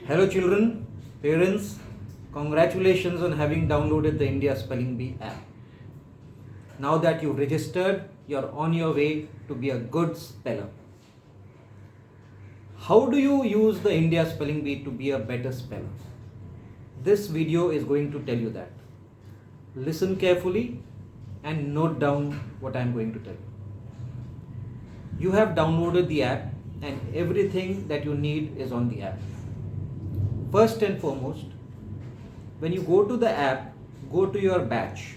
Hello children, parents, congratulations on having downloaded the India Spelling Bee app. Now that you've registered, you're on your way to be a good speller. How do you use the India Spelling Bee to be a better speller? This video is going to tell you that. Listen carefully and note down what I'm going to tell you. You have downloaded the app and everything that you need is on the app. First and foremost, when you go to the app, go to your batch.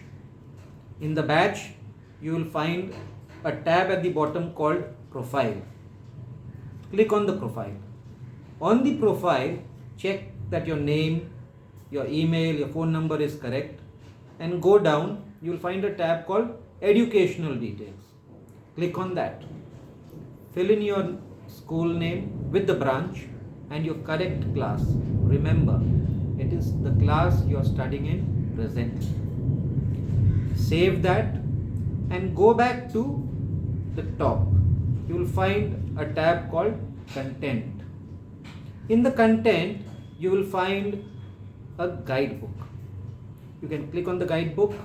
In the batch, you will find a tab at the bottom called Profile. Click on the profile. On the profile, check that your name, your email, your phone number is correct, and go down, you will find a tab called Educational Details. Click on that. Fill in your school name with the branch and your correct class. Remember, it is the class you are studying in presently. Save that and go back to the top. You will find a tab called Content. In the content, you will find a guidebook. You can click on the guidebook.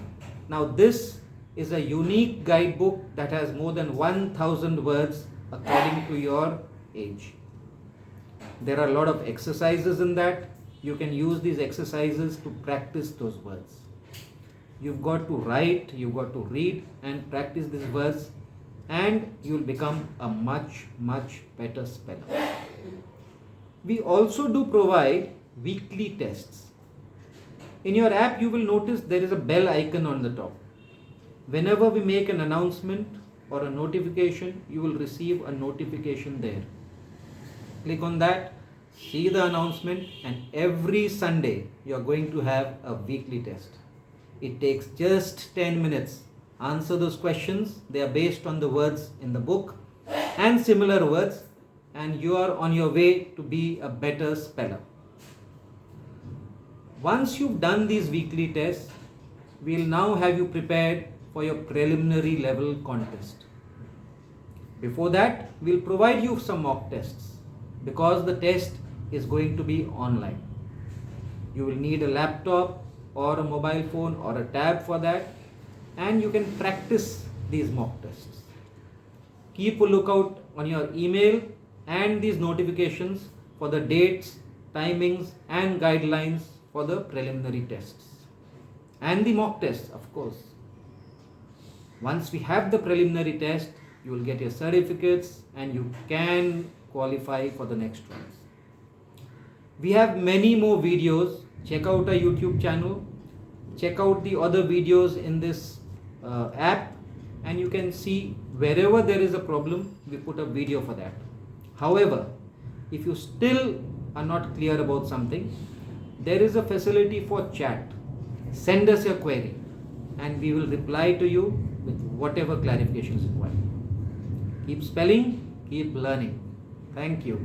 Now this is a unique guidebook that has more than 1000 words according to your age. There are a lot of exercises in that. You can use these exercises to practice those words. You've got to write, you've got to read and practice these words, and you'll become a much better speller. We also do provide weekly tests. In your app, you will notice there is a bell icon on the top. Whenever we make an announcement or a notification, you will receive a notification there. Click on that, see the announcement, and every Sunday you are going to have a weekly test. It takes just 10 minutes. Answer those questions. They are based on the words in the book and similar words, and you are on your way to be a better speller. Once you've done these weekly tests, we'll now have you prepared for your preliminary level contest. Before that, we'll provide you some mock tests because the test is going to be online. You will need a laptop or a mobile phone or a tab for that, and you can practice these mock tests. Keep a lookout on your email and these notifications for the dates, timings and guidelines for the preliminary tests and the mock tests, of course. Once we have the preliminary test, you will get your certificates and you can qualify for the next ones. We have many more videos. Check out our YouTube channel. Check out the other videos in this app, and you can see wherever there is a problem, we put a video for that. However, if you still are not clear about something, there is a facility for chat. Send us your query and we will reply to you with whatever clarifications required. Keep spelling, keep learning. Thank you.